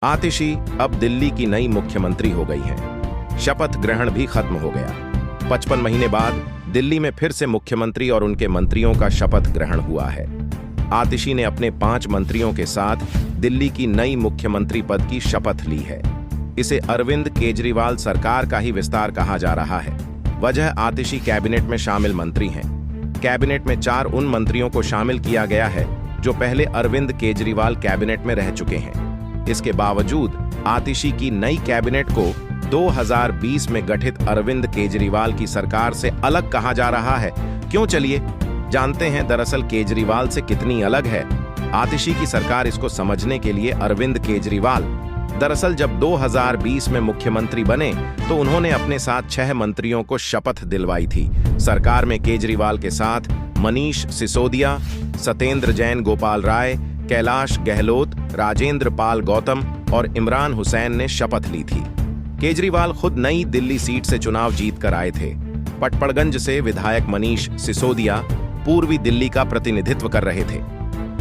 आतिशी अब दिल्ली की नई मुख्यमंत्री हो गई हैं। शपथ ग्रहण भी खत्म हो गया। 55 महीने बाद दिल्ली में फिर से मुख्यमंत्री और उनके मंत्रियों का शपथ ग्रहण हुआ है। आतिशी ने अपने 5 मंत्रियों के साथ दिल्ली की नई मुख्यमंत्री पद की शपथ ली है। इसे अरविंद केजरीवाल सरकार का ही विस्तार कहा जा रहा है। वजह आतिशी कैबिनेट में शामिल मंत्री हैं। कैबिनेट में 4 उन मंत्रियों को शामिल किया गया है जो पहले अरविंद केजरीवाल कैबिनेट में रह चुके हैं। इसके बावजूद आतिशी की नई कैबिनेट को 2020 में गठित अरविंद केजरीवाल की सरकार से अलग कहा जा रहा है। क्यों, चलिए जानते हैं दरअसल केजरीवाल से कितनी अलग है आतिशी की सरकार। इसको समझने के लिए अरविंद केजरीवाल दरअसल जब 2020 में मुख्यमंत्री बने तो उन्होंने अपने साथ 6 मंत्रियों को शपथ दिलवाई थी। सरकार में केजरीवाल के साथ मनीष सिसोदिया, सत्येंद्र जैन, गोपाल राय, कैलाश गहलोत, राजेंद्र पाल गौतम और इमरान हुसैन ने शपथ ली थी। केजरीवाल खुद नई दिल्ली सीट से चुनाव जीतकर आए थे। पटपड़गंज से विधायक मनीष सिसोदिया पूर्वी दिल्ली का प्रतिनिधित्व कर रहे थे।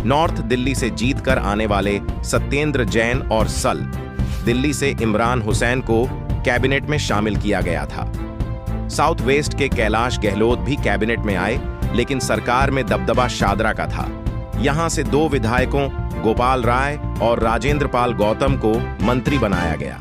नॉर्थ दिल्ली से जीतकर आने वाले सत्येंद्र जैन और सल दिल्ली से इमरान हुसैन को कैबिनेट में शामिल किया गया था। साउथ वेस्ट के कैलाश गहलोत भी कैबिनेट में आए, लेकिन सरकार में दबदबा शादरा का था। यहां से 2 विधायकों गोपाल राय और राजेंद्र पाल गौतम को मंत्री बनाया गया।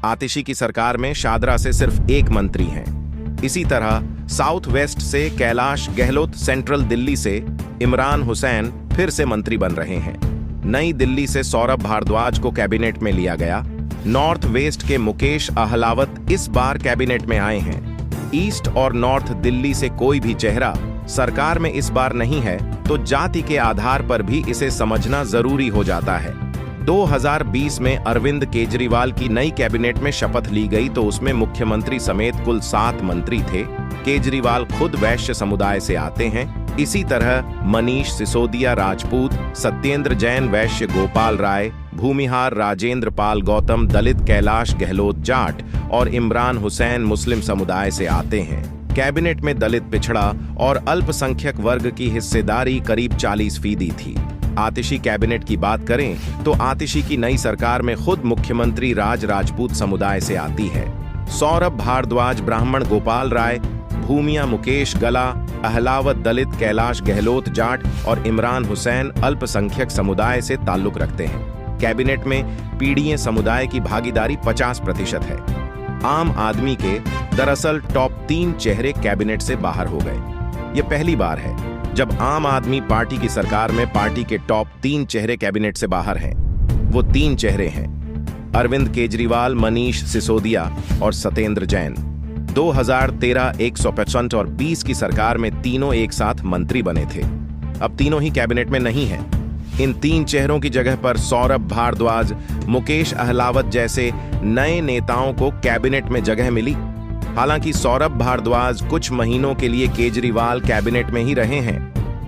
आतिशी की सरकार में शादरा से सिर्फ 1 मंत्री हैं। इसी तरह साउथ वेस्ट से कैलाश गहलोत, सेंट्रल दिल्ली से इमरान हुसैन फिर से मंत्री बन रहे हैं। नई दिल्ली से सौरभ भारद्वाज को कैबिनेट में लिया गया। नॉर्थ वेस्ट के मुकेश अहलावत इस बार कैबिनेट में आए हैं। ईस्ट और नॉर्थ दिल्ली से कोई भी चेहरा सरकार में इस बार नहीं है, तो जाति के आधार पर भी इसे समझना जरूरी हो जाता है। 2020 में अरविंद केजरीवाल की नई कैबिनेट में शपथ ली गई तो उसमें मुख्यमंत्री समेत कुल 7 मंत्री थे। केजरीवाल खुद वैश्य समुदाय से आते हैं। इसी तरह मनीष सिसोदिया राजपूत, सत्येंद्र जैन वैश्य, गोपाल राय भूमिहार, राजेंद्र पाल गौतम दलित, कैलाश गहलोत जाट और इमरान हुसैन मुस्लिम समुदाय से आते हैं। कैबिनेट में दलित, पिछड़ा और अल्पसंख्यक वर्ग की हिस्सेदारी करीब 40% थी। आतिशी कैबिनेट की बात करें तो आतिशी की नई सरकार में खुद मुख्यमंत्री राजपूत समुदाय से आती है। सौरभ भारद्वाज ब्राह्मण, गोपाल राय भूमिया, मुकेश गला अहलावत दलित, कैलाश गहलोत जाट और इमरान हुसैन अल्पसंख्यक समुदाय से ताल्लुक रखते हैं। कैबिनेट में पीढ़ीय समुदाय की भागीदारी 50% है। आम आदमी के दरअसल टॉप 3 चेहरे कैबिनेट से बाहर हो गए। यह पहली बार है जब आम आदमी पार्टी की सरकार में पार्टी के टॉप 3 चेहरे कैबिनेट से बाहर हैं। वो 3 चेहरे हैं अरविंद केजरीवाल, मनीष सिसोदिया और सत्येंद्र जैन। 2013, 155 और 20 की सरकार में तीनों एक साथ मंत्री बने थे। अब तीनों ही कैबिनेट में नहीं हैं। इन 3 चेहरों की जगह पर सौरभ भारद्वाज, मुकेश अहलावत जैसे नए नेताओं को कैबिनेट में जगह मिली। हालांकि सौरभ भारद्वाज कुछ महीनों के लिए केजरीवाल कैबिनेट में ही रहे हैं।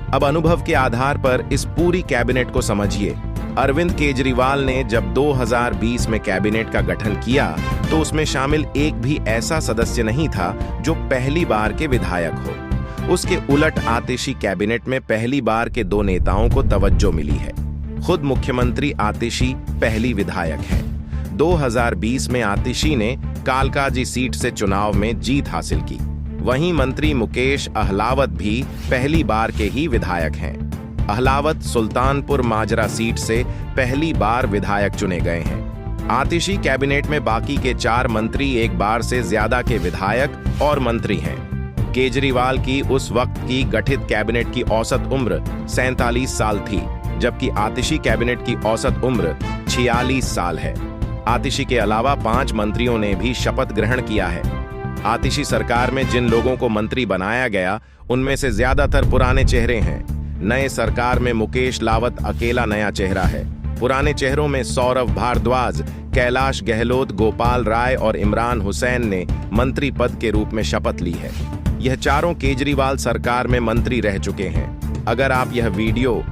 अब अनुभव के आधार पर इस पूरी कैबिनेट को समझिए। अरविंद केजरीवाल ने जब 2020 में कैबिनेट का गठन किया तो उसमें शामिल एक भी ऐसा सदस्य नहीं था जो पहली बार के विधायक हो। उसके उलट आतिशी कैबिनेट में पहली बार के 2 नेताओं को तवज्जो मिली है। खुद मुख्यमंत्री आतिशी पहली विधायक हैं। 2020 में आतिशी ने कालकाजी सीट से चुनाव में जीत हासिल की। वहीं मंत्री मुकेश अहलावत भी पहली बार के ही विधायक हैं। अहलावत सुल्तानपुर माजरा सीट से पहली बार विधायक चुने गए हैं। आतिशी कैबिनेट में बाकी के 4 मंत्री एक बार से ज्यादा के विधायक और मंत्री हैं। केजरीवाल की उस वक्त की गठित कैबिनेट की औसत उम्र 47 साल थी, जबकि आतिशी कैबिनेट की औसत उम्र 46 साल है। आतिशी के अलावा 5 मंत्रियों ने भी शपथ ग्रहण किया है। आतिशी सरकार में जिन लोगों को मंत्री बनाया गया उनमें से ज्यादातर पुराने चेहरे हैं। नए सरकार में मुकेश लावत अकेला नया चेहरा है। पुराने चेहरों में सौरभ भारद्वाज, कैलाश गहलोत, गोपाल राय और इमरान हुसैन ने मंत्री पद के रूप में शपथ ली है। यह चारों केजरीवाल सरकार में मंत्री रह चुके हैं। अगर आप यह वीडियो